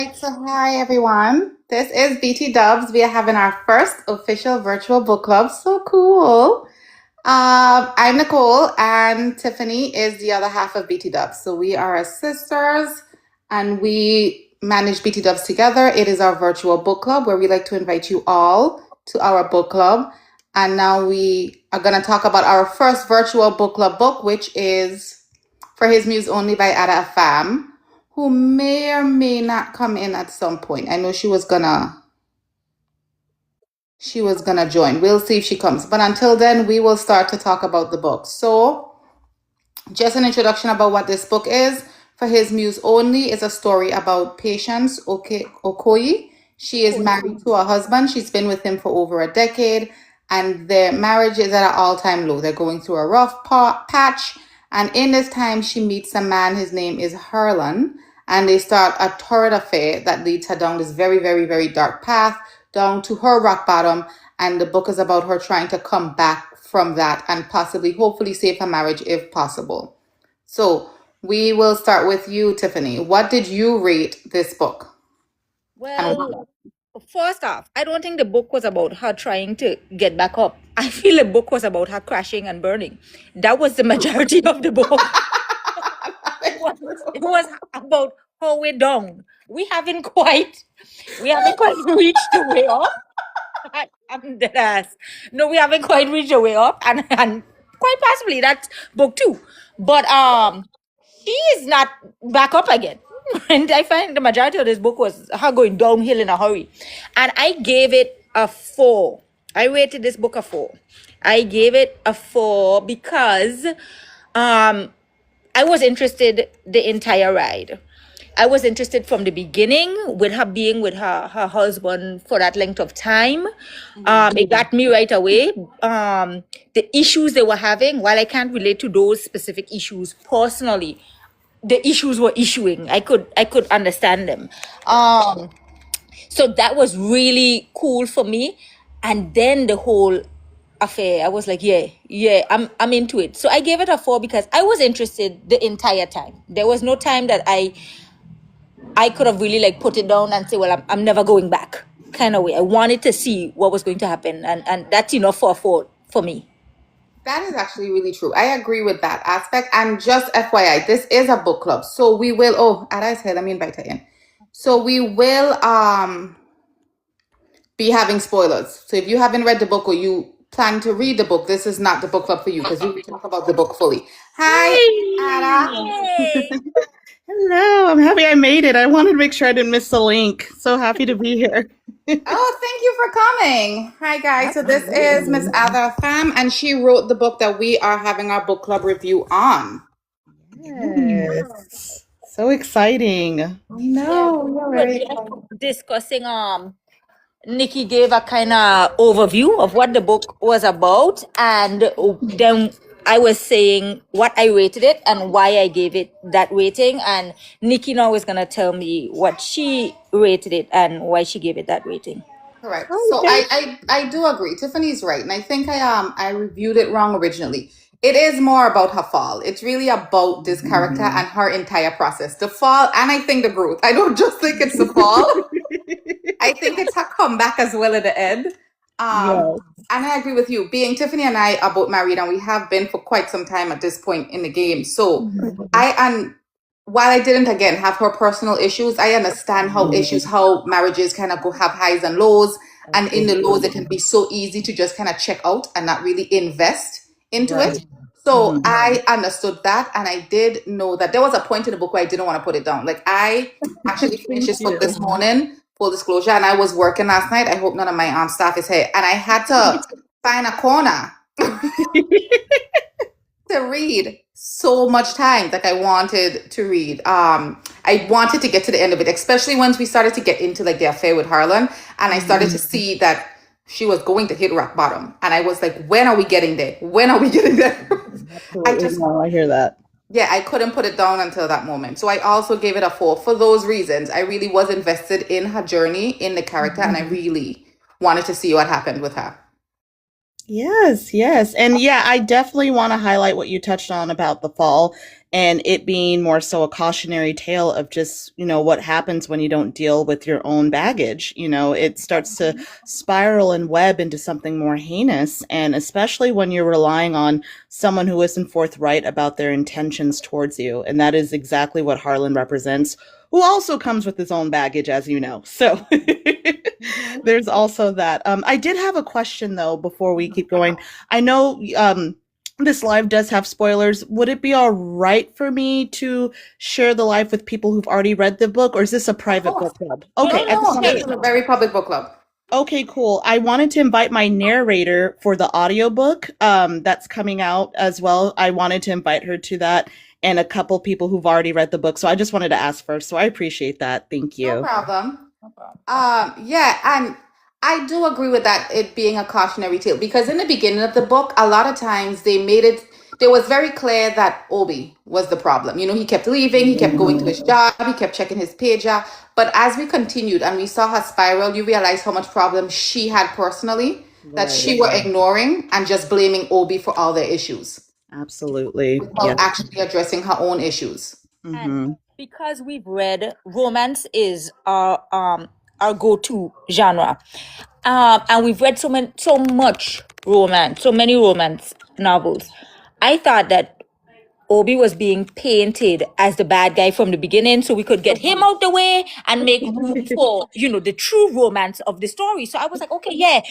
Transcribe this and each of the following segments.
Right, so hi everyone. This is BT Dubs. We are having our first official virtual book club. So cool. I'm Nicole, and Tiffany is the other half of BT Dubs. So we are sisters, and we manage BT Dubs together. It is our virtual book club where we like to invite you all to our book club. And now we are going to talk about our first virtual book club book, which is For His Muse Only by Ada Afam, who may or may not come in at some point. I know she was gonna join. We'll see if she comes. But until then, we will start to talk about the book. So, just an introduction about what this book is. For His Muse Only is a story about Patience Okoye. She is married to her husband. She's been with him for over a decade, and their marriage is at an all-time low. They're going through a rough patch, and in this time, she meets a man. His name is Harlan, and they start a torrid affair that leads her down this very, very, very dark path, down to her rock bottom. And the book is about her trying to come back from that and possibly, hopefully, save her marriage if possible. So we will start with you, Tiffany. What did you rate this book? And why? Well, first off, I don't think the book was about her trying to get back up. I feel the book was about her crashing and burning. That was the majority of the book. It was about her way down. We haven't quite reached the way up. I'm dead ass. No, we haven't quite reached the way up, and quite possibly that's book two. But she is not back up again. And I find the majority of this book was her going downhill in a hurry. And I gave it a 4. I rated this book a 4. I gave it a 4 because um I was interested the entire ride. I was interested from the beginning with her being with her husband for that length of time. It got me right away. The issues they were having, while I can't relate to those specific issues personally, the issues were issuing. I could understand them. Um, so that was really cool for me. And then the whole affair, I was like, yeah, I'm into it. So I gave it a 4 because I was interested the entire time. There was no time that I could have really like put it down and say, well, I'm never going back kind of way. I wanted to see what was going to happen, and that's enough for a 4 for me. That is actually really true. I agree with that aspect. And just FYI, this is a book club. So we will, oh, Ada is here. Let me invite her in. So we will be having spoilers. So if you haven't read the book or you plan to read the book, this is not the book club for you because we will talk about the book fully. Hi, Ada. Hi. Hey. Hello. I'm happy I made it. I wanted to make sure I didn't miss the link. So happy to be here. Oh, thank you for coming. Hi, guys. So this is Miss Absolutely. Ada Afam, and she wrote the book that we are having our book club review on. Yes. So exciting. I Yeah, know. We are we're very just excited. discussing. Nikki gave a kind of overview of what the book was about, and then I was saying what I rated it and why I gave it that rating, and Nikki now is gonna tell me what she rated it and why she gave it that rating. Correct. Oh, So okay. I do agree. Tiffany's right, and I think I reviewed it wrong originally. It is more about her fall. It's really about this character and her entire process. The fall, and I think the growth. I don't just think it's the fall. I think it's her comeback as well at the end. Um, Yes. and I agree with you. Being Tiffany and I are both married, and we have been for quite some time at this point in the game. So Mhm. I and while I didn't again have her personal issues, I understand how marriages kind of go have highs and lows. And in the lows, it can be so easy to just kind of check out and not really invest into Right. it. So Mhm. I understood that, and I did know that there was a point in the book where I didn't want to put it down. Like I actually finished Thank this book you. this morning, full disclosure, and I was working last night. I hope none of my staff is here, and I had to find a corner to read so much time that I wanted to read. I wanted to get to the end of it, especially once we started to get into like the affair with Harlan, and I started to see that she was going to hit rock bottom, and I was like, when are we getting there? When are we getting there? I Absolutely. just No, I hear that. yeah, I couldn't put it down until that moment. So I also gave it a 4 for those reasons. I really was invested in her journey, in the character, and I really wanted to see what happened with her. Yes, yes. And yeah, I definitely want to highlight what you touched on about the fall. and it being more so a cautionary tale of just, what happens when you don't deal with your own baggage. It starts to spiral and web into something more heinous, and especially when you're relying on someone who isn't forthright about their intentions towards you. And that is exactly what Harlan represents, who also comes with his own baggage, as you know. So there's also that. I did have a question, though, before we keep going. I know this live does have spoilers. Would it be all right for me to share the live with people who've already read the book, or is this a private book club? Okay, I just No, this is a very public book club. Okay, cool. I wanted to invite my narrator for the audiobook that's coming out as well. I wanted to invite her to that, and a couple people who've already read the book. So I just wanted to ask first. So I appreciate that. Thank you. No problem. Yeah, and I do agree with that, it being a cautionary tale, because in the beginning of the book, a lot of times there was very clear that Obi was the problem. He kept leaving, he kept going to his job, he kept checking his pager. But as we continued and we saw her spiral, you realize how much problem she had personally that she were ignoring and just blaming Obi for all their issues Absolutely. without actually addressing her own issues. And because we've read, romance is our go-to genre, and we've read so much romance, so many romance novels. I thought that Obi was being painted as the bad guy from the beginning, so we could get him out the way and make room for, the true romance of the story. So I was like, okay, yeah,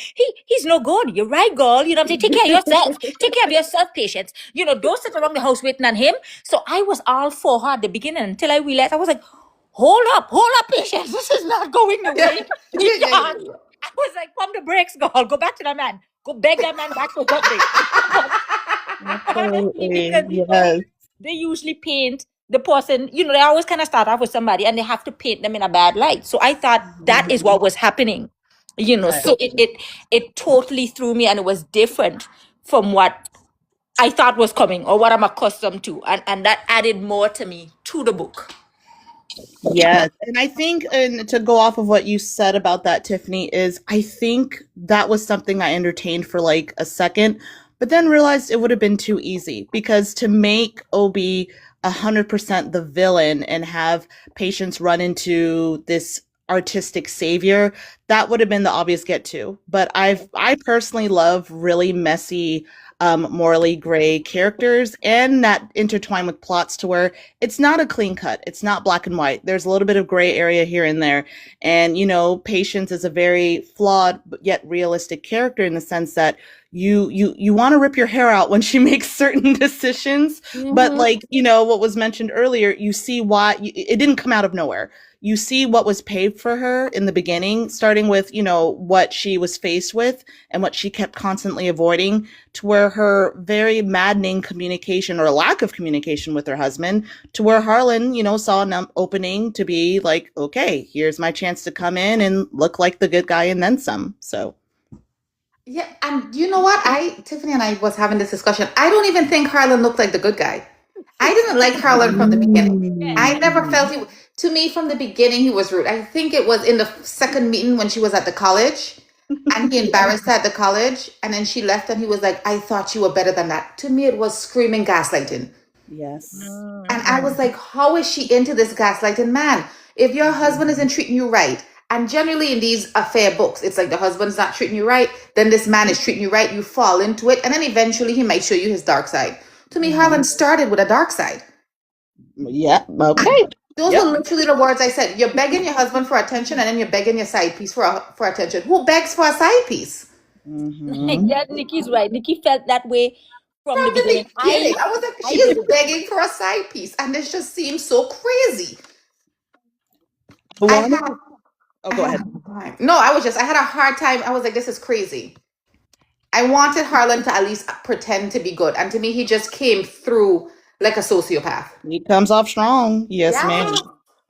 he's no good. You're right, girl. You know what I'm saying? Take care of yourself. Take care of yourself, Patience. Don't sit around the house waiting on him. So I was all for her at the beginning until I realized, I was like, hold up, Patience. This is not going the way we thought. I was like, pump the brakes, girl. Go back to that man. Go beg that man back for something. Absolutely. Because Yes. they usually paint the person, they always kind of start off with somebody and they have to paint them in a bad light. So I thought that is what was happening, so it totally threw me, and it was different from what I thought was coming or what I'm accustomed to. And that added more to me to the book. Yes. And I think, and to go off of what you said about that, Tiffany, is I think that was something I entertained for like a second, but then realized it would have been too easy, because to make Obi 100% the villain and have Patience run into this artistic savior, that would have been the obvious get to. But I personally love really messy, morally gray characters, and that intertwine with plots to where it's not a clean cut. It's not black and white. There's a little bit of gray area here and there. And, Patience is a very flawed but yet realistic character, in the sense that you want to rip your hair out when she makes certain decisions. But like, what was mentioned earlier, you see why it didn't come out of nowhere. You see what was paved for her in the beginning, starting with, what she was faced with and what she kept constantly avoiding, to where her very maddening communication, or lack of communication with her husband, to where Harlan, saw an opening to be like, okay, here's my chance to come in and look like the good guy and then some. So. Yeah, and you know what? Tiffany and I was having this discussion. I don't even think Harlan looked like the good guy. I didn't like Harlan from the beginning. I never felt to me from the beginning, he was rude. I think it was in the second meeting when she was at the college and he embarrassed her at the college, and then she left and he was like, I thought you were better than that. To me, it was screaming gaslighting. Yes. And I was like, how is she into this gaslighting man? If your husband isn't treating you right, and generally in these affair books, it's like the husband's not treating you right, then this man is treating you right, you fall into it, and then eventually he might show you his dark side. To me, Harlan started with a dark side. Yeah, okay. Those were literally the words I said. You're begging your husband for attention, and then you're begging your side piece for attention. Who begs for a side piece? Yeah, Nikki's right. Nikki felt that way from the From the beginning. beginning. I was like, she is begging for a side piece, and this just seems so crazy. Go ahead. No, I had a hard time. I was like, this is crazy. I wanted Harlan to at least pretend to be good. And to me, he just came through like a sociopath. He comes off strong. Yes, ma'am.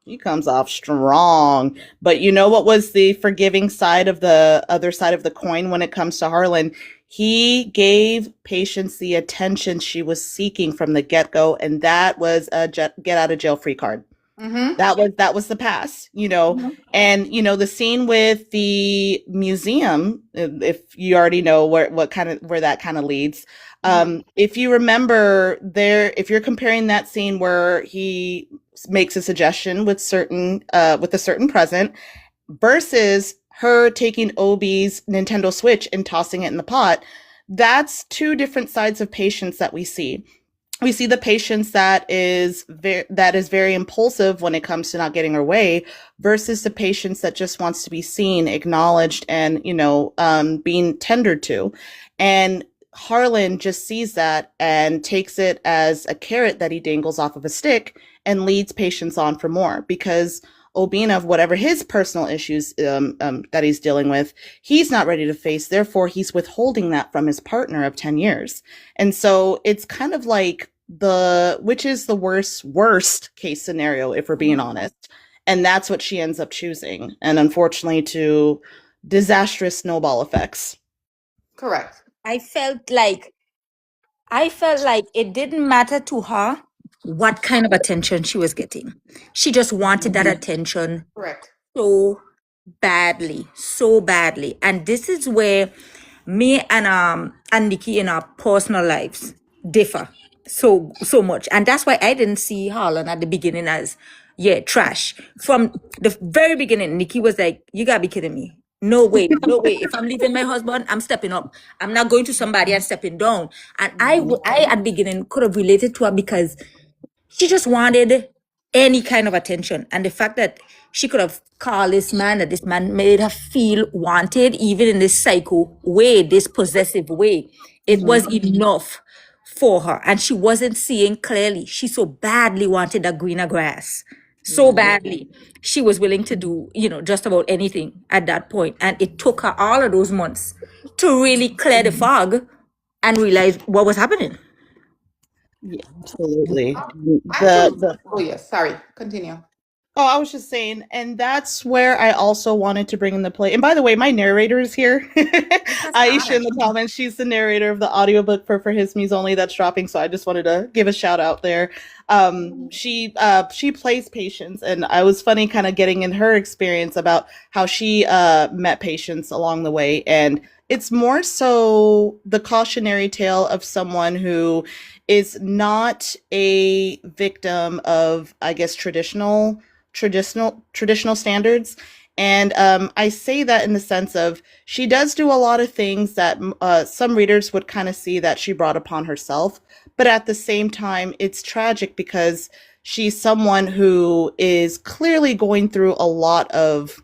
He comes off strong. But you know what was the forgiving side of the other side of the coin when it comes to Harlan? He gave Patience the attention she was seeking from the get-go, and that was a get out of jail free card. Mm-hmm. That was the past, Mm-hmm. and the scene with the museum, if you already know where that kind of leads. Mm-hmm. If you remember there, if you're comparing that scene where he makes a suggestion with a certain present versus her taking Obi's Nintendo Switch and tossing it in the pot, that's two different sides of patience that we see. We see the patience that is very impulsive when it comes to not getting her way, versus the patience that just wants to be seen, acknowledged, and being tendered to. And Harlan just sees that and takes it as a carrot that he dangles off of a stick and leads patience on for more, because Obina, whatever his personal issues that he's dealing with, he's not ready to face. Therefore, he's withholding that from his partner of 10 years. And so it's kind of like which is the worst case scenario, if we're being honest. And that's what she ends up choosing. And unfortunately, to disastrous snowball effects. Correct. I felt like it didn't matter to her what kind of attention she was getting. She just wanted that attention Correct. so badly, so badly. And this is where me and Nikki in our personal lives differ so much. And that's why I didn't see Harlan at the beginning as trash. From the very beginning, Nikki was like, "You gotta be kidding me. No way, no way. If I'm leaving my husband, I'm stepping up. I'm not going to somebody and stepping down." And I at the beginning could have related to her because she just wanted any kind of attention. And the fact that she could have called this man, that this man made her feel wanted, even in this psycho way, this possessive way, it was enough for her. And she wasn't seeing clearly. She so badly wanted that greener grass. So badly. She was willing to do, just about anything at that point. And it took her all of those months to really clear the fog and realize what was happening. Yeah, absolutely. Oh yes, sorry. Continue. Oh, I was just saying, and that's where I also wanted to bring in the play. And by the way, my narrator is here. Aisha in the comments, she's the narrator of the audiobook for his muse only that's dropping. So I just wanted to give a shout out there. She plays Patience, and I was funny kind of getting in her experience about how she met Patience along the way. And it's more so the cautionary tale of someone who is not a victim of, I guess, traditional standards. And I say that in the sense of she does do a lot of things that some readers would kind of see that she brought upon herself. But at the same time, it's tragic because she's someone who is clearly going through a lot of,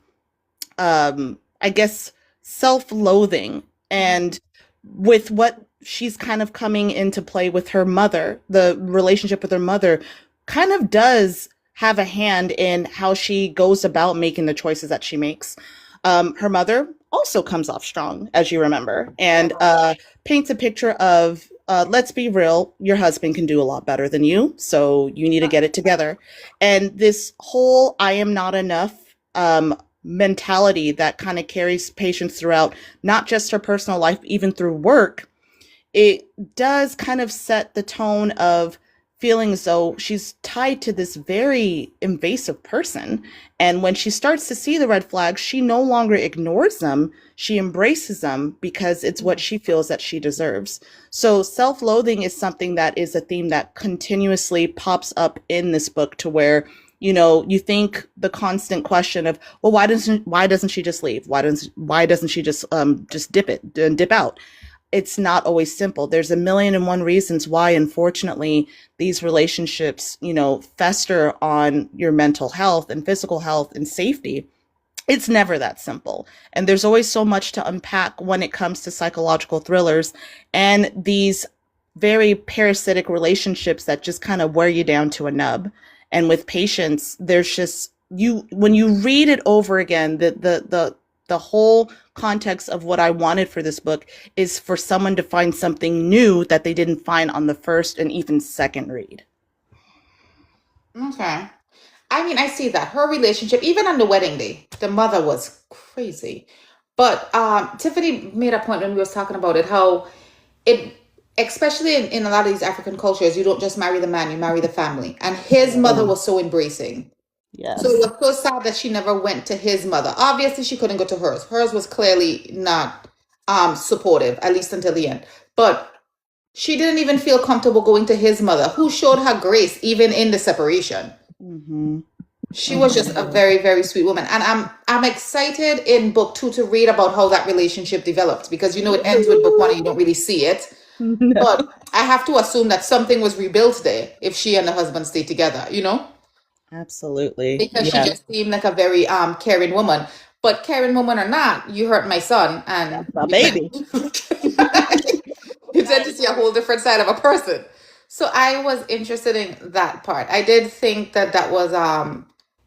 I guess, self-loathing. And with what she's kind of coming into play with her mother, the relationship with her mother kind of does have a hand in how she goes about making the choices that she makes. Her mother also comes off strong, as you remember, and paints a picture of, let's be real, your husband can do a lot better than you, so you need to get it together. And this whole I am not enough mentality that kind of carries Patience throughout, not just her personal life, even through work, it does kind of set the tone of feeling as though she's tied to this very invasive person. And when she starts to see the red flags, she no longer ignores them. She embraces them because it's what she feels that she deserves. So self-loathing is something that is a theme that continuously pops up in this book, to where, you think the constant question of, well, why doesn't she just leave? Why doesn't she just dip out? It's not always simple. There's a million and one reasons why, unfortunately, these relationships, fester on your mental health and physical health and safety. It's never that simple. And there's always so much to unpack when it comes to psychological thrillers and these very parasitic relationships that just kind of wear you down to a nub. And with Patience, there's just, when you read it over again, the whole context of what I wanted for this book is for someone to find something new that they didn't find on the first and even second read. Okay. I mean, I see that her relationship, even on the wedding day, the mother was crazy. But Tiffany made a point when we was talking about it, how it, especially in a lot of these African cultures, you don't just marry the man, you marry the family. And his mother was so embracing. So it Yes. was so sad that she never went to his mother. Obviously, she couldn't go to hers. Hers was clearly not supportive, at least until the end. But she didn't even feel comfortable going to his mother, who showed her grace even in the separation. Mm-hmm. She was just a very, very sweet woman. And I'm excited in book 2 to read about how that relationship developed, because it ends with book 1 and you don't really see it. No. But I have to assume that something was rebuilt there if she and the husband stayed together. Absolutely. Because she Yes. just seemed like a very caring woman. But caring woman or not, you hurt my son, and That's my baby. you tend to see a whole different side of a person. So I was interested in that part. I did think that was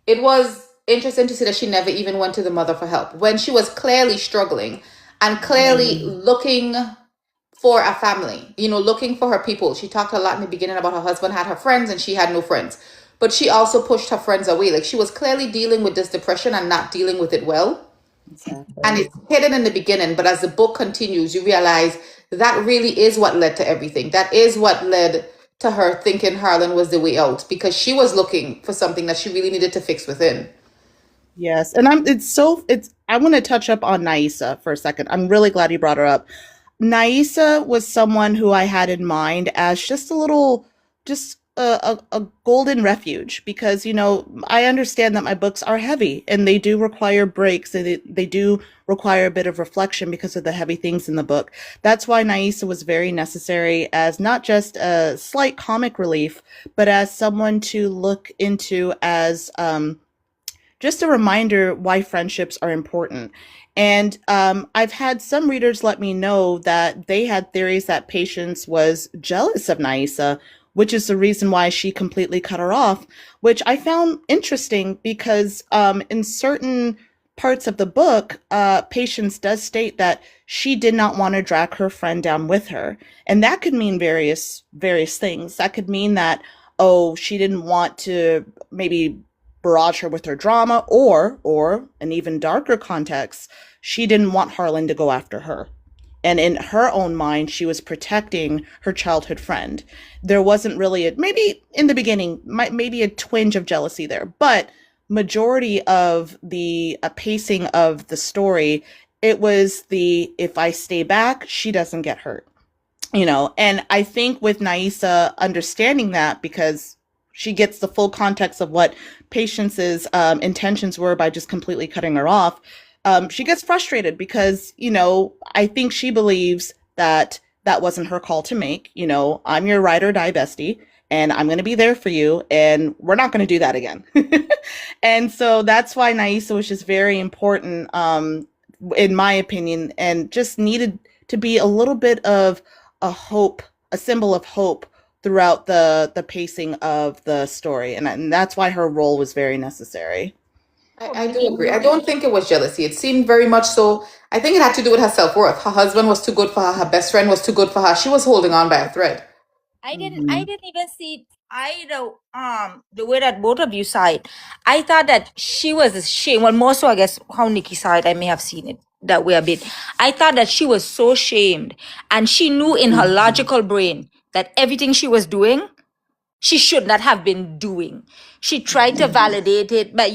it was interesting to see that she never even went to the mother for help when she was clearly struggling and clearly looking for a family, looking for her people. She talked a lot in the beginning about her husband had her friends and she had no friends. But she also pushed her friends away. Like, she was clearly dealing with this depression and not dealing with it well. And Exactly. it's hidden in the beginning, but as the book continues, you realize that really is what led to everything. That is what led to her thinking Harlan was the way out, because she was looking for something that she really needed to fix within. Yes. And I want to touch up on Naisa for a second. I'm really glad you brought her up. Naisa was someone who I had in mind as just a little, just a golden refuge, because, I understand that my books are heavy and they do require breaks. They do require a bit of reflection because of the heavy things in the book. That's why Naisa was very necessary as not just a slight comic relief, but as someone to look into as, just a reminder why friendships are important. And I've had some readers let me know that they had theories that Patience was jealous of Naisa, which is the reason why she completely cut her off, which I found interesting because in certain parts of the book, Patience does state that she did not want to drag her friend down with her. And that could mean various things. That could mean that, oh, she didn't want to maybe barrage her with her drama, or an even darker context, she didn't want Harlan to go after her. And in her own mind, she was protecting her childhood friend. There wasn't really maybe in the beginning, maybe a twinge of jealousy there, but majority of the pacing of the story, it was if I stay back, she doesn't get hurt. And I think with Naisa understanding that, because she gets the full context of what Patience's intentions were by just completely cutting her off, she gets frustrated because, I think she believes that that wasn't her call to make. I'm your ride or die bestie, and I'm going to be there for you, and we're not going to do that again. And so that's why Naisa was just very important, in my opinion, and just needed to be a little bit of a symbol of hope throughout the pacing of the story, and that's why her role was very necessary. For I do me, agree. I don't think it was jealousy. It seemed very much so. I think it had to do with her self-worth. Her husband was too good for her. Her best friend was too good for her. She was holding on by a thread. I didn't even see either the way that both of you saw it. I thought that she was ashamed. Well, more so I guess how Nikki saw it, I may have seen it that way a bit. I thought that she was so shamed, and she knew in her logical brain that everything she was doing she should not have been doing. She tried to validate it, but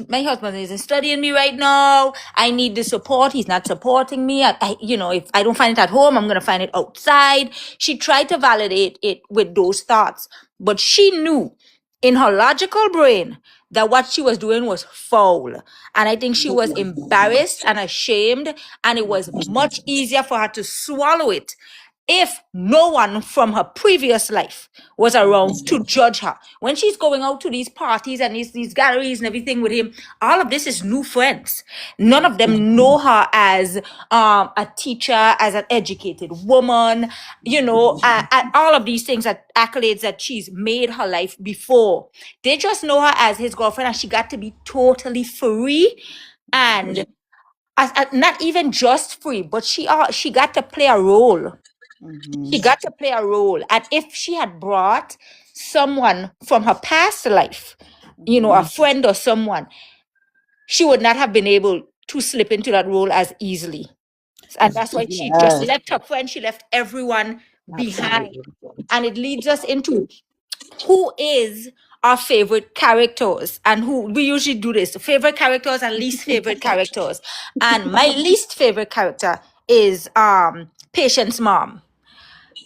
my husband isn't studying me right now. I need the support. He's not supporting me. If I don't find it at home, I'm gonna find it outside. She tried to validate it with those thoughts, but she knew in her logical brain that what she was doing was foul. And I think she was embarrassed and ashamed, and it was much easier for her to swallow it if no one from her previous life was around to judge her. When she's going out to these parties and these galleries and everything with him, all of this is new friends. None of them know her as a teacher, as an educated woman, all of these things, that accolades that she's made her life before. They just know her as his girlfriend, and she got to be totally free, and not even just free, but she got to play a role. She got to play a role. And if she had brought someone from her past life, a friend or someone, she would not have been able to slip into that role as easily. And that's why she just Yes, left her friend, she left everyone behind. absolutely. And it leads us into who is our favorite characters, and who we usually do this: favorite characters and least favorite characters. And my least favorite character is Patient's mom.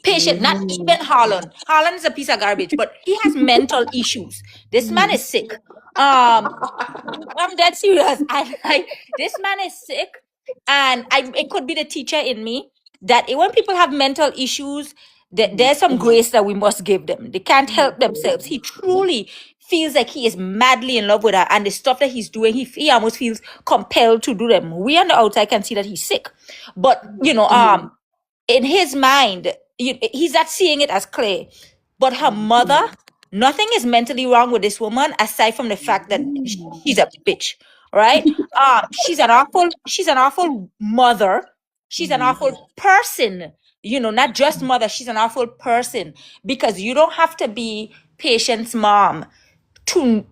Patient, not even Harlan. Harlan is a piece of garbage, but he has mental issues. This man is sick. I'm dead serious. This man is sick, and it could be the teacher in me that when people have mental issues, that there's some grace that we must give them. They can't help themselves. He truly feels like he is madly in love with her, and the stuff that he's doing, he almost feels compelled to do them. We on the outside can see that he's sick, but in his mind, he's not seeing it as clear. But her mother, nothing is mentally wrong with this woman aside from the fact that she's a bitch, right? She's an awful mother. She's an awful person. Not just mother. She's an awful person, because you don't have to be Patient's mom to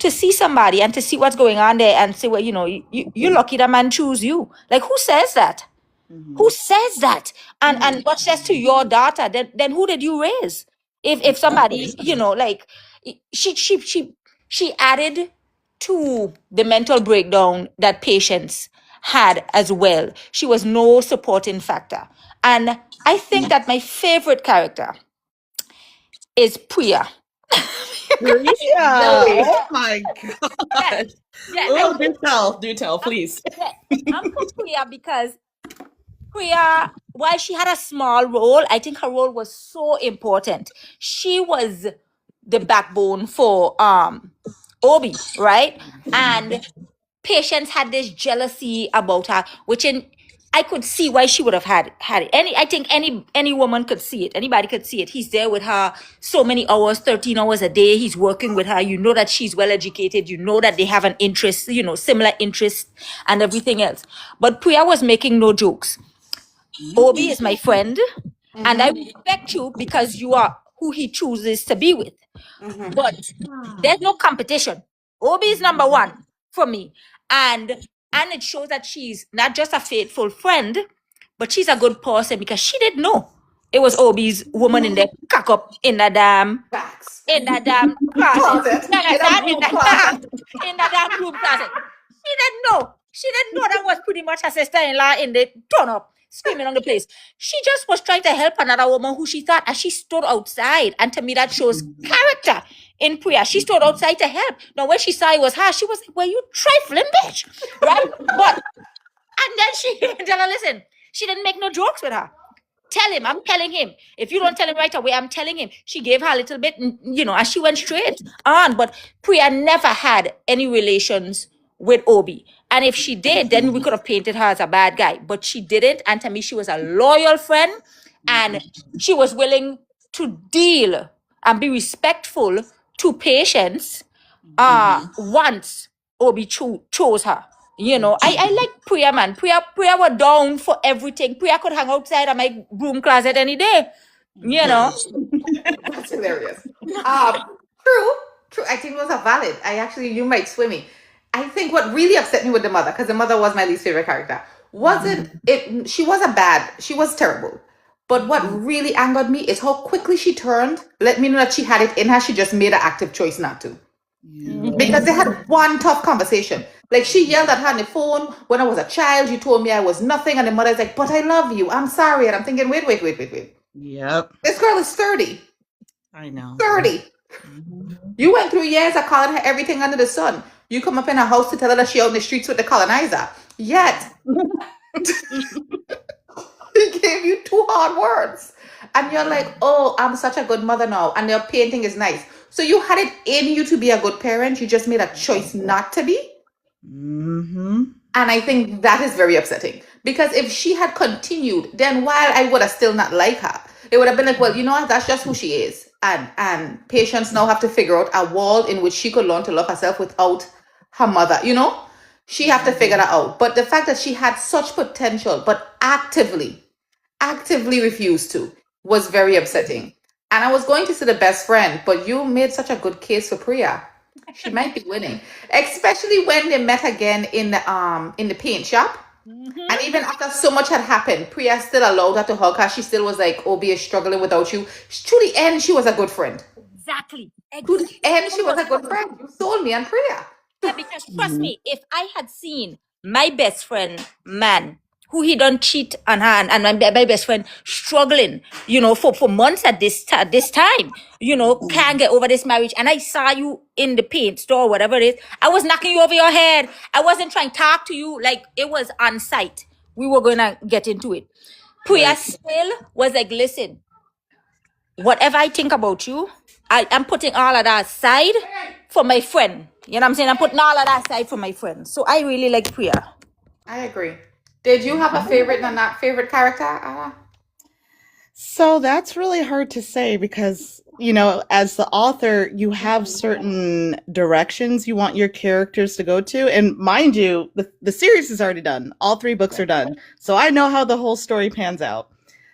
see somebody and to see what's going on there and say, well, you're lucky that man choose you. Like, who says that? Who says that? And what says to your daughter? Then who did you raise? If somebody, like, she added to the mental breakdown that Patience had as well. She was no supporting factor. And I think that my favorite character is Priya. Yeah. Oh my Yeah, god. yeah, Oh, do tell, please. I'm for Priya because Priya, while she had a small role, I think her role was so important. She was the backbone for Obi, right? And Patience had this jealousy about her, I could see why she would have had it. I think any woman could see it. Anybody could see it. He's there with her so many hours, 13 hours a day. He's working with her. You know that she's well educated. You know that they have an interest, similar interest and everything else. But Priya was making no jokes. Obi is my friend, and I respect you because you are who he chooses to be with. But there's no competition. Obi is number one for me. And it shows that she's not just a faithful friend, but she's a good person, because she didn't know it was Obi's woman in there, cock up in the damn Facts. closet. Closet. In a broom closet. In the damn room closet. She didn't know. She didn't know that was pretty much her sister-in-law in the turn up, screaming on the place. She just was trying to help another woman who she thought, and she stood outside. And to me, that shows character in Priya. She stood outside to help. Now, when she saw it was her, she was like, well, you trifling bitch, right? And then she tell her, listen, she didn't make no jokes with her. Tell him, I'm telling him. If you don't tell him right away, I'm telling him. She gave her a little bit, and she went straight on. But Priya never had any relations with Obi. And if she did, then we could have painted her as a bad guy. But she didn't. And to me, she was a loyal friend. And she was willing to deal and be respectful to Patience once Obi chose her. I like Priya, man. Priya were down for everything. Priya could hang outside of my broom closet any day. That's hilarious. True. I think those are valid. You might swim me. I think what really upset me with the mother, because the mother was my least favorite character, wasn't it? She was terrible. But what really angered me is how quickly she turned. Let me know that she had it in her. She just made an active choice not to. Because they had one tough conversation. Like, she yelled at her on the phone, when I was a child, you told me I was nothing. And the mother's like, but I love you. I'm sorry. And I'm thinking, wait. Yep. This girl is 30. I know. 30. You went through years of calling her everything under the sun. You come up in her house to tell her that she out in the streets with the colonizer. Yet, he gave you 2 hard words. And you're like, oh, I'm such a good mother now. And your painting is nice. So you had it in you to be a good parent. You just made a choice not to be. And I think that is very upsetting. Because if she had continued, then while I would have still not liked her, it would have been like, well, you know what? That's just who she is. And Patience now have to figure out a wall in which she could learn to love herself without her mother. She have to figure that out. But the fact that she had such potential, but actively refused to, was very upsetting. And I was going to say the best friend, but you made such a good case for Priya. She might be winning, especially when they met again in the paint shop. And even after so much had happened, Priya still allowed her to hug her. She still was like, Obi is struggling without you. To the end, she was a good friend. Exactly. And Exactly. she was a good friend. You sold me on Priya. Yeah, because trust me, if I had seen my best friend man who he done cheat on her and my best friend struggling, for months at this time, can't get over this marriage, and I saw you in the paint store, whatever it is, I was knocking you over your head. I wasn't trying to talk to you, like it was on site. We were gonna get into it. Priya still was like, listen, whatever I think about you, I am putting all of that aside for my friend. You know what I'm saying? I'm putting all of that aside for my friend. So I really like Priya. I agree. Did you have a favorite and not favorite character? So that's really hard to say because, as the author, you have certain directions you want your characters to go to. And mind you, the series is already done. All 3 books are done. So I know how the whole story pans out.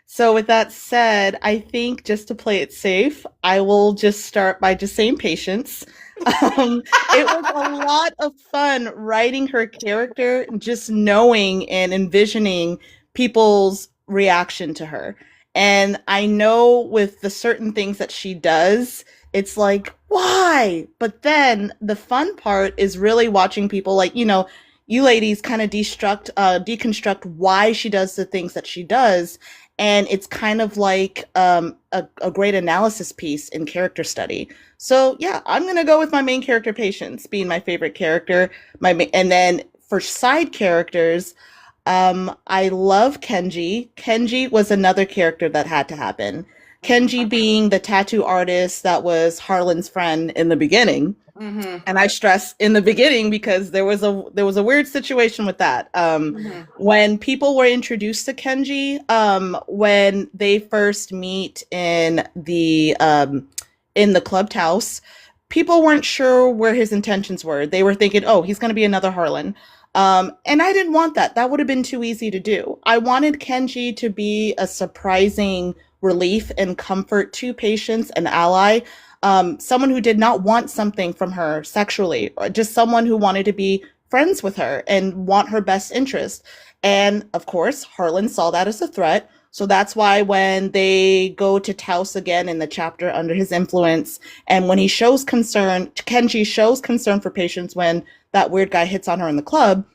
So with that said, I think just to play it safe, I will just start by just saying patience. It was a lot of fun writing her character, just knowing and envisioning people's reaction to her. And I know with the certain things that she does, it's like, why? But then the fun part is really watching people like, you ladies kind of deconstruct why she does the things that she does. And it's kind of like a great analysis piece in character study. So yeah, I'm going to go with my main character, Patience, being my favorite character. And then for side characters, I love Kenji. Kenji was another character that had to happen. Kenji being the tattoo artist that was Harlan's friend in the beginning. Mm-hmm. And I stress in the beginning because there was a weird situation with that. When people were introduced to Kenji, when they first meet in the clubhouse, people weren't sure where his intentions were. They were thinking, oh, he's going to be another Harlan. And I didn't want that. That would have been too easy to do. I wanted Kenji to be a surprising relief and comfort to Patience, an ally, someone who did not want something from her sexually, or just someone who wanted to be friends with her and want her best interest. And of course, Harlan saw that as a threat. So that's why when they go to Taos again in the chapter Under His Influence, and when he shows concern, Kenji shows concern for Patience when that weird guy hits on her in the club,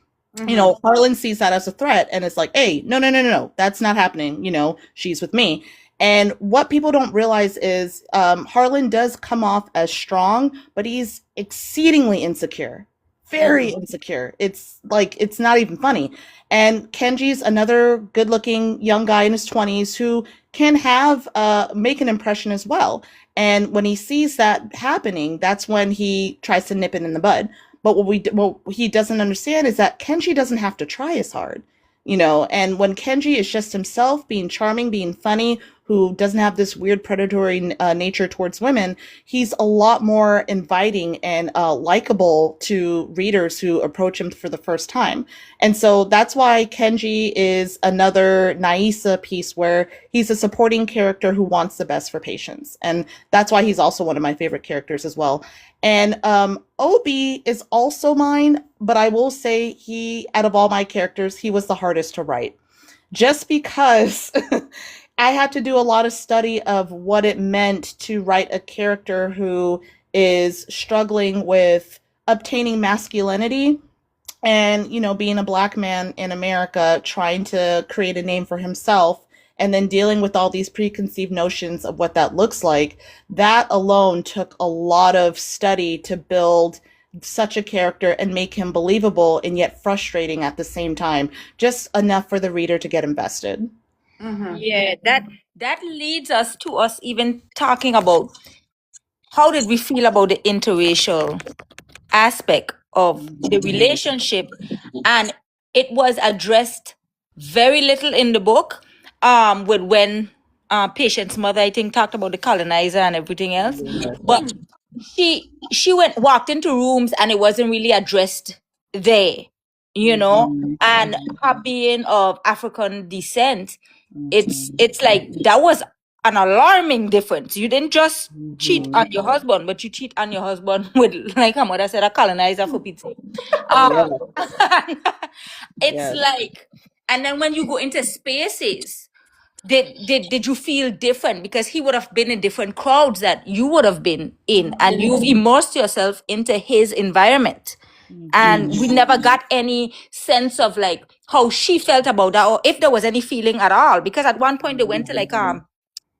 Harlan sees that as a threat and it's like, hey, no, that's not happening. She's with me. And what people don't realize is Harlan does come off as strong, but he's exceedingly insecure. Very insecure. It's like, it's not even funny. And Kenji's another good-looking young guy in his 20s who can make an impression as well. And when he sees that happening, that's when he tries to nip it in the bud. But what he doesn't understand is that Kenji doesn't have to try as hard. And when Kenji is just himself, being charming, being funny, who doesn't have this weird predatory nature towards women, he's a lot more inviting and likable to readers who approach him for the first time. And so that's why Kenji is another Naisa piece where he's a supporting character who wants the best for Patience. And that's why he's also one of my favorite characters as well. And Obi is also mine, but I will say out of all my characters, he was the hardest to write. Just because I had to do a lot of study of what it meant to write a character who is struggling with obtaining masculinity and, being a Black man in America, trying to create a name for himself, and then dealing with all these preconceived notions of what that looks like. That alone took a lot of study to build such a character and make him believable and yet frustrating at the same time, just enough for the reader to get invested. Mm-hmm. Yeah, that leads us to us even talking about how did we feel about the interracial aspect of the relationship, and it was addressed very little in the book. With when Patient's mother, I think, talked about the colonizer and everything else, but she walked into rooms and it wasn't really addressed there, and her being of African descent, it's like that was an alarming difference. You didn't just cheat on your husband, but you cheat on your husband with, like her mother said, a colonizer for pizza. It's like, and then when you go into spaces, did you feel different because he would have been in different crowds that you would have been in, and you've immersed yourself into his environment, and we never got any sense of like how she felt about that, or if there was any feeling at all, because at one point they went to like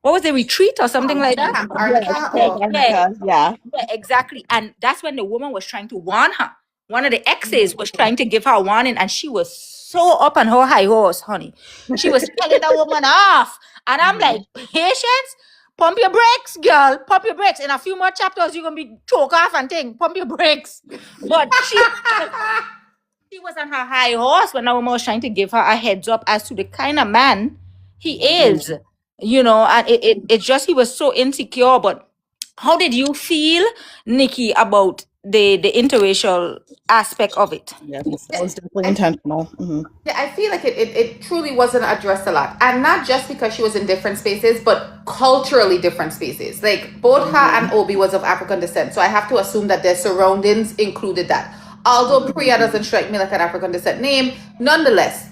what was the retreat or something like that. Camp Yes, Arnica Camp or Yeah, Arnica, yeah. yeah, exactly. And that's when the woman was trying to warn her. One of the exes was trying to give her a warning, and she was so up on her high horse, honey. She was telling that woman off. And I'm like, patience, pump your brakes, girl. Pump your brakes. In a few more chapters, you're gonna be choke off and thing. Pump your brakes. But she was on her high horse when the woman was trying to give her a heads up as to the kind of man he is. And it just he was so insecure. But how did you feel, Nikki, about the interracial aspect of it? Yes, that was definitely intentional. Yeah, I feel like it truly wasn't addressed a lot. And not just because she was in different spaces, but culturally different spaces. Like both her and Obi was of African descent. So I have to assume that their surroundings included that. Although Priya doesn't strike me like an African descent name, nonetheless,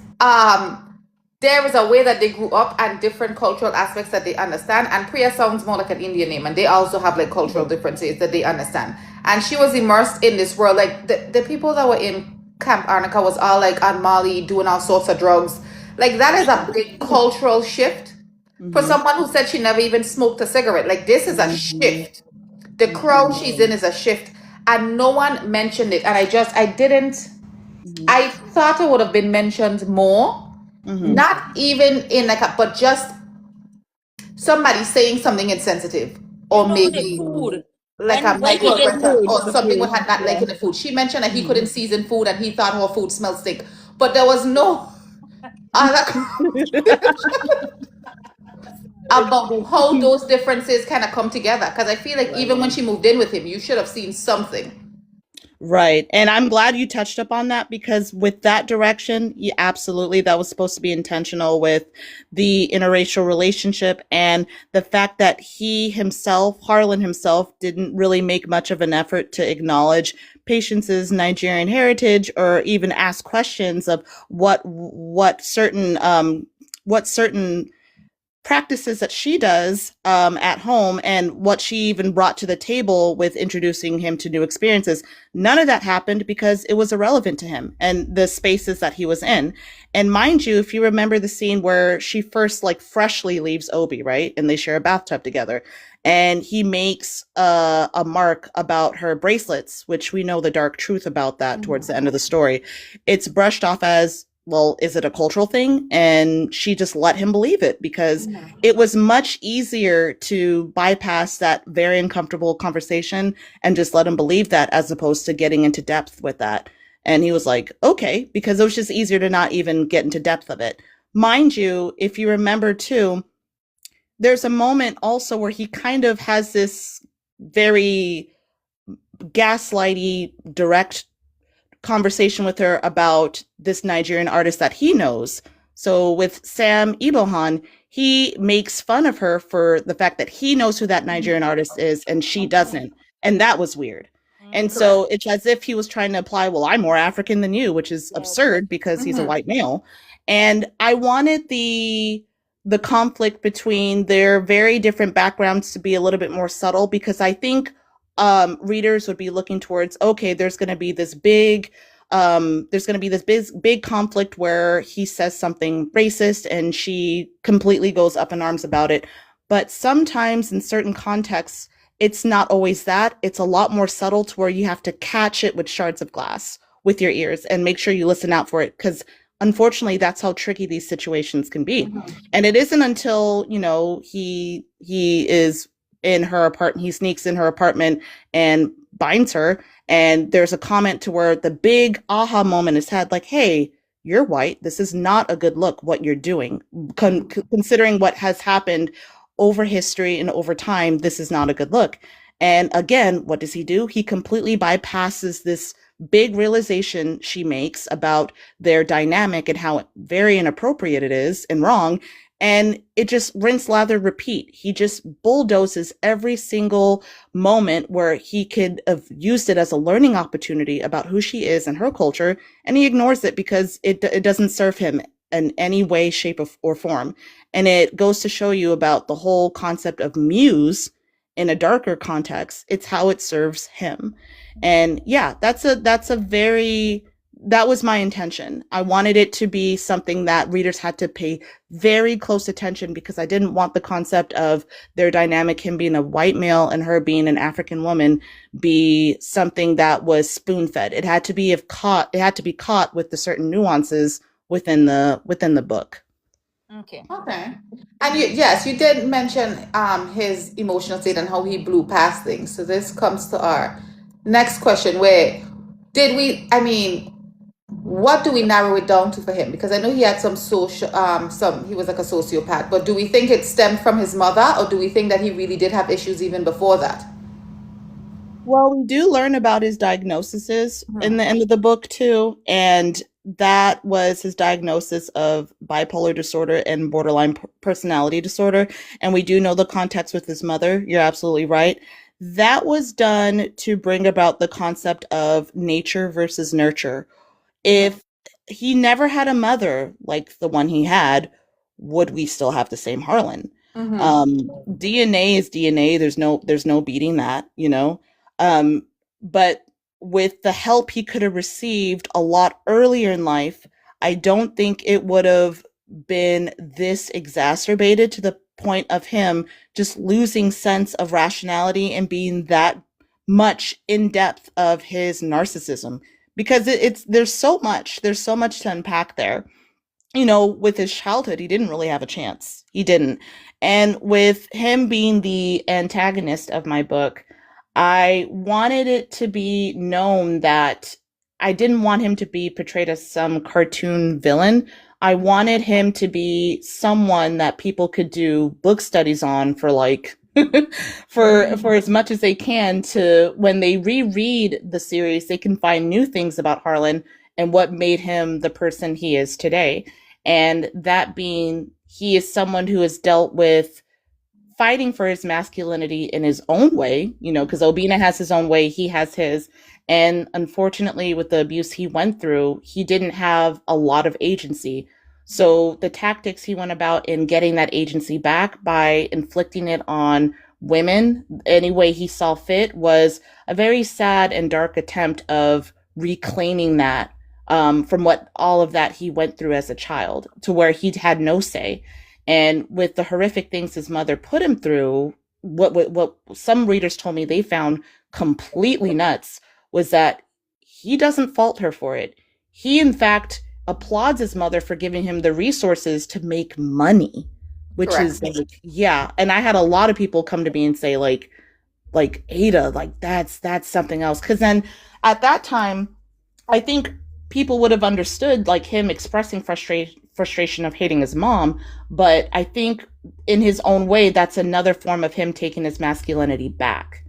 there is a way that they grew up and different cultural aspects that they understand. And Priya sounds more like an Indian name, and they also have like cultural differences that they understand. And she was immersed in this world. Like the people that were in Camp Arnica was all like on Molly doing all sorts of drugs. Like that is a big cultural shift for someone who said she never even smoked a cigarette. Like this is a shift. The crowd she's in is a shift. And no one mentioned it. And I didn't, I thought it would have been mentioned more. Not even in like but just somebody saying something insensitive, or The maybe food. like a When he did microaggression food. or something with her not liking the food. She mentioned that he couldn't season food and he thought her food smelled stink, but there was no other about how those differences kind of come together. Because I feel like even when she moved in with him, you should have seen something. Right. And I'm glad you touched up on that, because with that direction, yeah, absolutely, that was supposed to be intentional with the interracial relationship, and the fact that he himself, Harlan himself, didn't really make much of an effort to acknowledge Patience's Nigerian heritage, or even ask questions of what certain practices that she does at home, and what she even brought to the table with introducing him to new experiences. None of that happened because it was irrelevant to him and the spaces that he was in. And mind you, if you remember the scene where she first like freshly leaves Obi, right? And they share a bathtub together. And he makes a mark about her bracelets, which we know the dark truth about that towards the end of the story. It's brushed off as, well, is it a cultural thing? And she just let him believe it, because it was much easier to bypass that very uncomfortable conversation and just let him believe that, as opposed to getting into depth with that. And he was like, okay, because it was just easier to not even get into depth of it. Mind you, if you remember too, there's a moment also where he kind of has this very gaslighty, direct conversation with her about this Nigerian artist that he knows. So with Sam Ibohan, he makes fun of her for the fact that he knows who that Nigerian artist is and she doesn't. And that was weird. And so it's as if he was trying to imply, well, I'm more African than you, which is absurd because he's a white male. And I wanted the conflict between their very different backgrounds to be a little bit more subtle, because I think readers would be looking towards, okay, there's going to be this big conflict where he says something racist and she completely goes up in arms about it. But sometimes in certain contexts, it's not always that. It's a lot more subtle, to where you have to catch it with shards of glass with your ears and make sure you listen out for it, because unfortunately that's how tricky these situations can be. And it isn't until, he is in her apartment, he sneaks in her apartment and binds her, and there's a comment to where the big aha moment is had, like, hey, you're white, this is not a good look what you're doing, considering what has happened over history and over time. This is not a good look. And again, what does he do? He completely bypasses this big realization she makes about their dynamic and how very inappropriate it is and wrong. And it just rinse, lather, repeat. He just bulldozes every single moment where he could have used it as a learning opportunity about who she is and her culture. And he ignores it because it doesn't serve him in any way, shape, or form. And it goes to show you about the whole concept of muse in a darker context. It's how it serves him. And yeah, that was my intention. I wanted it to be something that readers had to pay very close attention, because I didn't want the concept of their dynamic, him being a white male and her being an African woman, be something that was spoon fed. It had to be caught with the certain nuances within the book. Okay. Okay. And yes, you did mention his emotional state and how he blew past things. So this comes to our next question, where I mean, what do we narrow it down to for him? Because I know he had some social, he was like a sociopath, but do we think it stemmed from his mother, or do we think that he really did have issues even before that? Well, we do learn about his diagnoses in the end of the book too, and that was his diagnosis of bipolar disorder and borderline personality disorder. And we do know the context with his mother. You're absolutely right. That was done to bring about the concept of nature versus nurture. If he never had a mother like the one he had, would we still have the same Harlan? DNA is DNA. There's no beating that, you know. But with the help he could have received a lot earlier in life, I don't think it would have been this exacerbated to the point of him just losing sense of rationality and being that much in depth of his narcissism, because there's so much to unpack there. You know, with his childhood, he didn't really have a chance. He didn't. And with him being the antagonist of my book, I wanted it to be known that I didn't want him to be portrayed as some cartoon villain. I wanted him to be someone that people could do book studies on for like for as much as they can, to when they reread the series, they can find new things about Harlan and what made him the person he is today. And that being, he is someone who has dealt with fighting for his masculinity in his own way, you know, because Obina has his own way, he has his. And unfortunately, with the abuse he went through, he didn't have a lot of agency. So the tactics he went about in getting that agency back by inflicting it on women any way he saw fit was a very sad and dark attempt of reclaiming that, from what all of that he went through as a child, to where he had no say. And with the horrific things his mother put him through, what some readers told me they found completely nuts was that he doesn't fault her for it. He, in fact, applauds his mother for giving him the resources to make money, which Correct. is like, yeah. And I had a lot of people come to me and say, like Ada, like that's something else. Because then at that time, I think people would have understood like him expressing frustration of hating his mom, but I think in his own way, that's another form of him taking his masculinity back.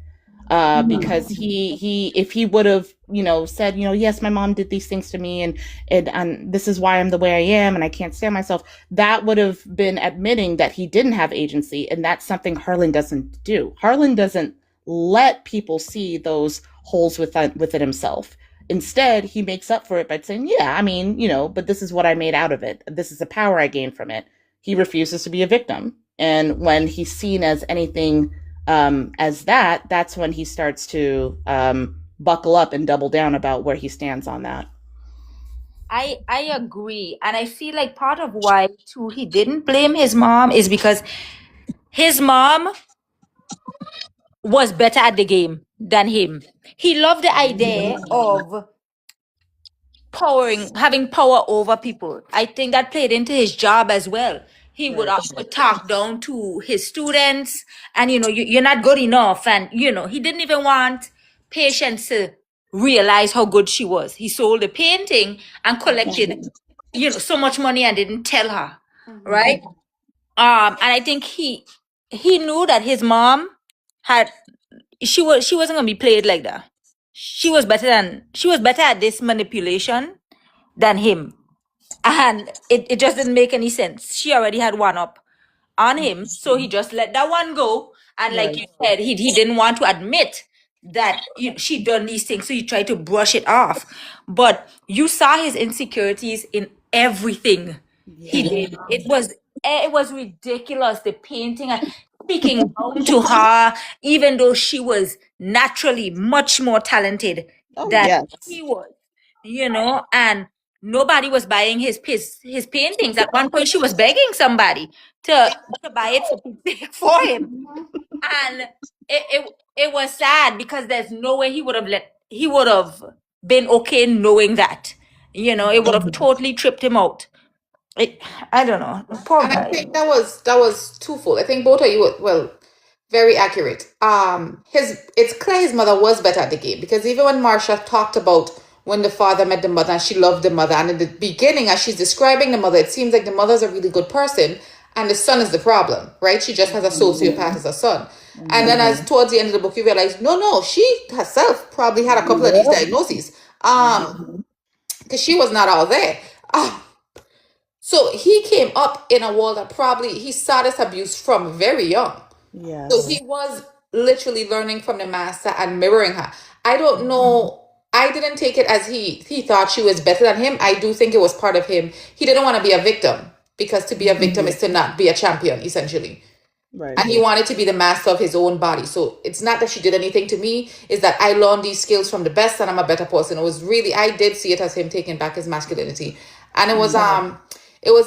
Because he if he would have, you know, said, you know, yes, my mom did these things to me, and this is why I'm the way I am, and I can't stand myself, that would have been admitting that he didn't have agency, and that's something Harlan doesn't do. Harlan doesn't let people see those holes within himself. Instead, he makes up for it by saying, yeah, I mean, you know, but this is what I made out of it. This is the power I gained from it. He refuses to be a victim. And when he's seen as anything as that's when he starts to buckle up and double down about where he stands on that. I agree. And I feel like part of why, too, he didn't blame his mom is because his mom was better at the game than him. He loved the idea of having power over people. I think that played into his job as well. He would talk down to his students, and you know, you're not good enough, and you know, he didn't even want Patience to realize how good she was. He sold the painting and collected, you know, so much money and didn't tell her, right? And I think he knew that his mom had she wasn't gonna be played like that. She was better at this manipulation than him. And it just didn't make any sense. She already had one up on him, so he just let that one go. And like you said, he didn't want to admit that she done these things, so he tried to brush it off. But you saw his insecurities in everything He Yeah. did. It was ridiculous. The painting and speaking down to her, even though she was naturally much more talented Oh, than yes. he was, and nobody was buying his paintings. At one point, she was begging somebody to buy it for him, and it was sad because there's no way he would have been okay knowing that. It would have totally tripped him out. It, I don't know. Poor And I guy. think that was twofold. I think both of you were, well, very accurate. His it's clear his mother was better at the game, because even when Marsha talked about when the father met the mother and she loved the mother, and in the beginning, as she's describing the mother, it seems like the mother's a really good person and the son is the problem, right? She just has a sociopath as a son. And then as towards the end of the book, you realize, no, she herself probably had a couple of these Yep. diagnoses. Because she was not all there. Um, so he came up in a world that probably he saw this abuse from very young. So Yes. he was literally learning from the master and mirroring her. I don't know. I didn't take it as he thought she was better than him. I do think it was part of him. He didn't want to be a victim, because to be a victim is to not be a champion, essentially. Right. And he wanted to be the master of his own body. So it's not that she did anything to me, it's that I learned these skills from the best and I'm a better person. It was really, I did see it as him taking back his masculinity. And it was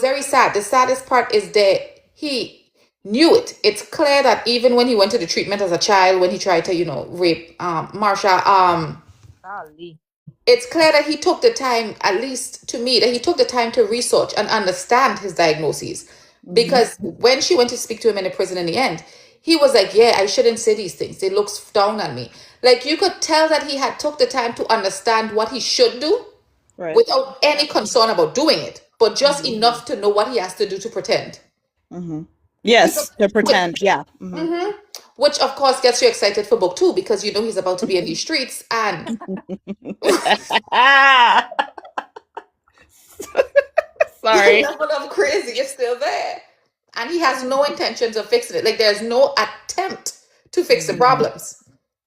very sad. The saddest part is that he knew it. It's clear that even when he went to the treatment as a child, when he tried to, rape Marsha, Golly. it's clear that he took the time, at least to me, that he took the time to research and understand his diagnoses. Because when she went to speak to him in the prison in the end, he was like, yeah, I shouldn't say these things. They look down on me. Like, you could tell that he had took the time to understand what he should do Right. without any concern about doing it, but just enough to know what he has to do to pretend. Yes. To Which, pretend. Yeah. which of course gets you excited for book two, because you know he's about to be in these streets, and Ah. the Sorry. level of crazy is still there. And he has no intentions of fixing it. Like, there's no attempt to fix the problems.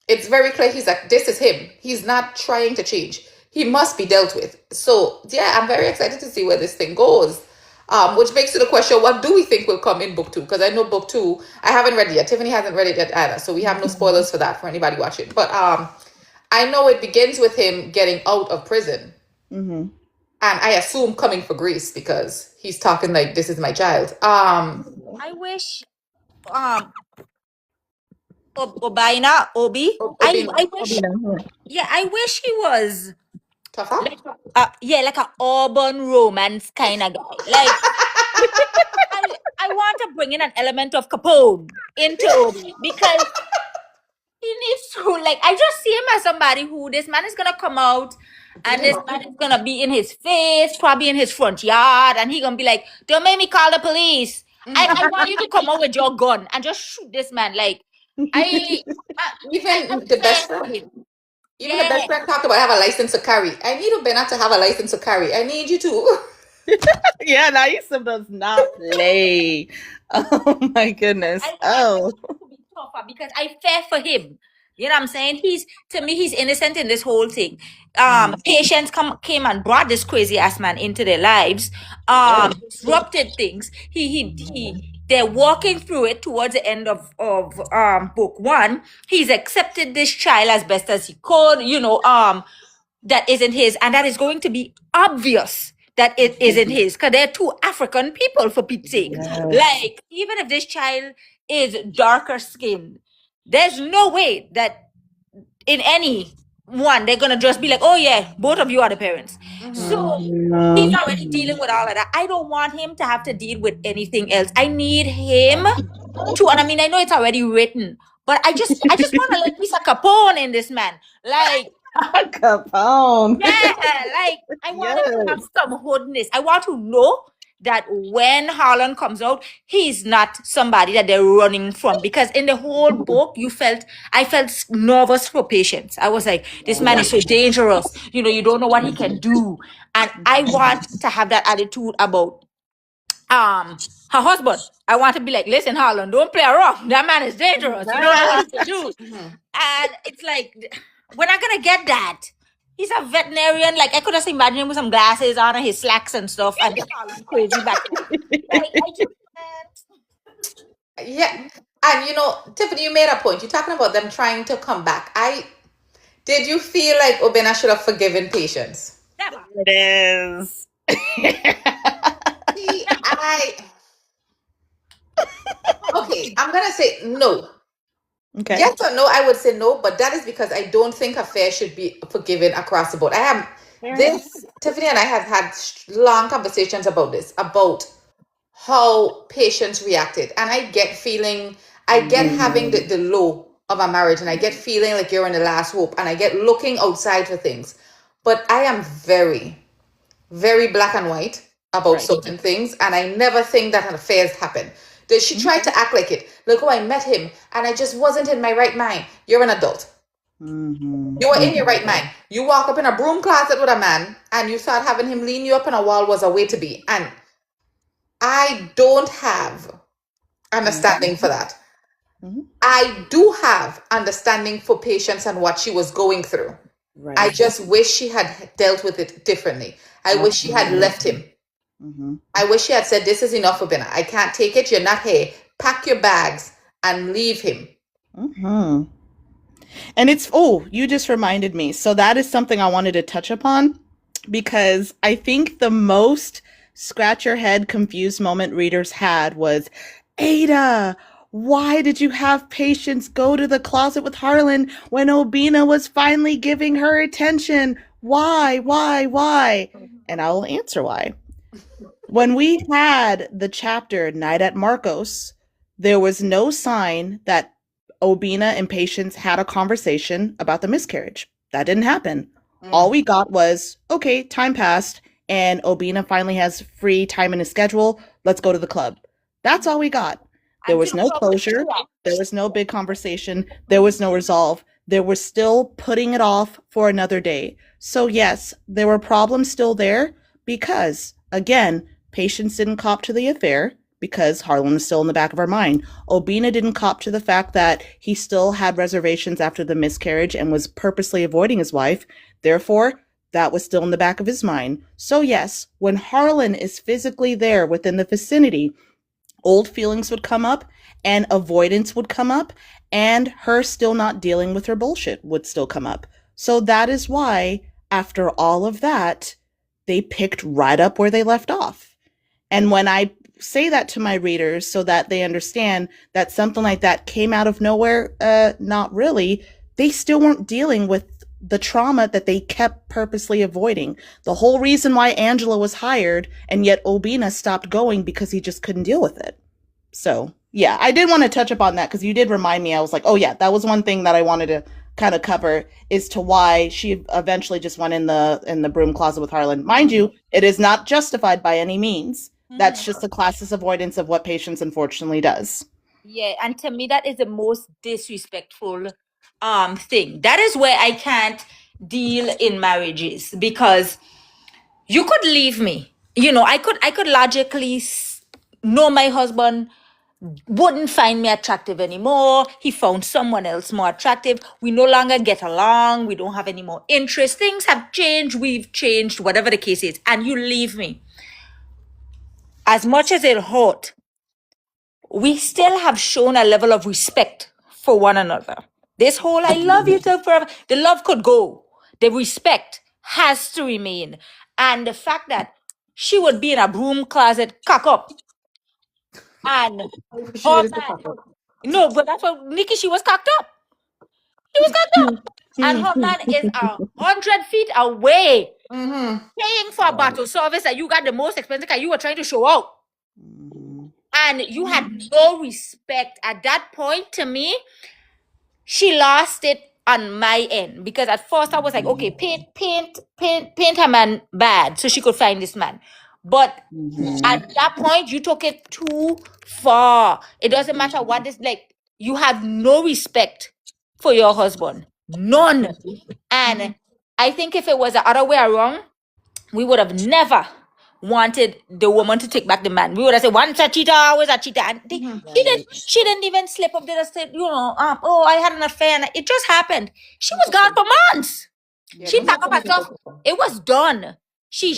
It's very clear he's like, this is him. He's not trying to change. He must be dealt with. So yeah, I'm very excited to see where this thing goes. Which makes it a question, what do we think will come in book two? Because I know book two, I haven't read it yet. Tiffany hasn't read it yet either. So we have no spoilers for that for anybody watching. But I know it begins with him getting out of prison. And I assume coming for Greece, because he's talking like, this is my child. I wish Obaina Obi. I wish I wish he was Tougher? like like an urban romance kind of guy. Like I want to bring in an element of Capone into Obi, because he needs to, like, I just see him as somebody who, this man is gonna come out and this man is gonna be in his face, probably in his front yard, and he gonna be like, don't make me call the police. I want you to come out with your gun and just shoot this man. Like, I Even the best care for friend. him. Even the Yeah. best friend talked about have a license to carry. I need Bernard to have a license to carry. I need you to. Yeah, Naisa does not play. Oh my goodness. I Oh. want him to be tougher because I fear for him. You know what I'm saying? To me, he's innocent in this whole thing. Patients came and brought this crazy ass man into their lives, disrupted things. They're walking through it towards the end of book one. He's accepted this child as best as he could, that isn't his, and that is going to be obvious that it isn't his, because they're two African people, for Pete's sake. Like, even if this child is darker skinned, there's no way that in any one they're gonna just be like, oh yeah, both of you are the parents. So he's already dealing with all of that. I don't want him to have to deal with anything else. I need him to, and I mean, I know it's already written, but I just want to like Lisa Capone in this man. Like, Capone. yeah, like, I want him to have some hoodness. I want to know that when Harlan comes out, he's not somebody that they're running from. Because in the whole book, I felt nervous for Patience. I was like, this man is so dangerous. You don't know what he can do. And I want to have that attitude about her husband. I want to be like, listen, Harlan, don't play around. That man is dangerous. You don't know what he can do. And it's like, we're not gonna get that He's a veterinarian. Like I could just imagine him with some glasses on and his slacks and stuff, and just all crazy back there. Like I just Yeah. And Tiffany, you made a point. You're talking about them trying to come back. Did you feel like Obina should have forgiven Patience? never. It is. See, okay, I'm gonna say no. Okay. Yes or no, I would say no, but that is because I don't think affair should be forgiven across the board. Tiffany and I have had long conversations about this, about how Patience reacted. And I get having the low of a marriage, and I get feeling like you're in the last hope, and I get looking outside for things. But I am very, very black and white about certain things, and I never think that affairs happen. Did she try to act like it? Look, I met him, and I just wasn't in my right mind. You're an adult. You were in your right mind. You walk up in a broom closet with a man, and you start having him lean you up on a wall was a way to be. And I don't have understanding for that. I do have understanding for Patience and what she was going through. Right. I just wish she had dealt with it differently. I wish she had left him. I wish she had said, this is enough, Obina. I can't take it. You're not here. Pack your bags and leave him. And you just reminded me. So that is something I wanted to touch upon, because I think the most scratch your head confused moment readers had was, Ada, why did you have Patience go to the closet with Harlan when Obina was finally giving her attention? Why? And I will answer why. When we had the chapter Night at Marcos, there was no sign that Obina and Patience had a conversation about the miscarriage. That didn't happen. All we got was, okay, time passed, and Obina finally has free time in his schedule. Let's go to the club. That's all we got. There was no closure. There was no big conversation. There was no resolve. There was still putting it off for another day. So yes, there were problems still there because, again, Patience didn't cop to the affair because Harlan was still in the back of her mind. Obina didn't cop to the fact that he still had reservations after the miscarriage and was purposely avoiding his wife. Therefore, that was still in the back of his mind. So yes, when Harlan is physically there within the vicinity, old feelings would come up and avoidance would come up, and her still not dealing with her bullshit would still come up. So that is why, after all of that, they picked right up where they left off. And when I say that to my readers so that they understand that something like that came out of nowhere, not really, they still weren't dealing with the trauma that they kept purposely avoiding. The whole reason why Angela was hired, and yet Obina stopped going because he just couldn't deal with it. So, yeah, I did want to touch upon that because you did remind me. I was like, oh yeah, that was one thing that I wanted to kind of cover as to why she eventually just went in the broom closet with Harlan. Mind you, it is not justified by any means. That's just a classist avoidance of what Patience unfortunately does. Yeah, and to me that is the most disrespectful thing. That is where I can't deal in marriages, because you could leave me. I could logically know my husband wouldn't find me attractive anymore. He found someone else more attractive. We no longer get along. We don't have any more interest. Things have changed. We've changed, whatever the case is. And you leave me. As much as it hurt, we still have shown a level of respect for one another. This whole I love you till forever, the love could go. The respect has to remain. And the fact that she would be in a broom closet, cock up. And no, but that's what Nikki, she was cocked up. She was cocked up. And her man is 100 feet away, paying for a bottle service that you got the most expensive car. You were trying to show out. And you had no respect at that point. To me, she lost it on my end, because at first I was like, okay, paint her man bad so she could find this man. But at that point, you took it too far. It doesn't matter what is like. You have no respect for your husband, none. And I think if it was the other way around, we would have never wanted the woman to take back the man. We would have said, once a cheater, always a cheater. And she didn't even slip up there and say, oh, I had an affair and it just happened. She was gone for months. Yeah, She don't say packed up her something stuff. about It was done. She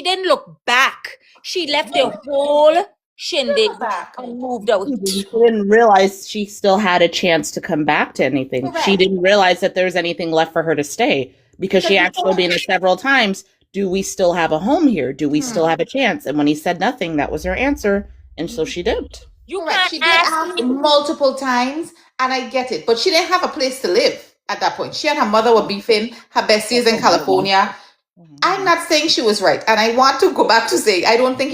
didn't look back. She left the whole shindig back. and moved out. She didn't realize she still had a chance to come back to anything. She Correct. didn't realize that there was anything left for her to stay because she asked Robina several times, do we still have a home here? Do we still have a chance? And when he said nothing, that was her answer. And so she dipped. You Correct. can't She did ask ask me. multiple times, and I get it. But she didn't have a place to live at that point. She and her mother were beefing. Her bestie is in California. I'm not saying she was right. And I want to go back to saying I don't think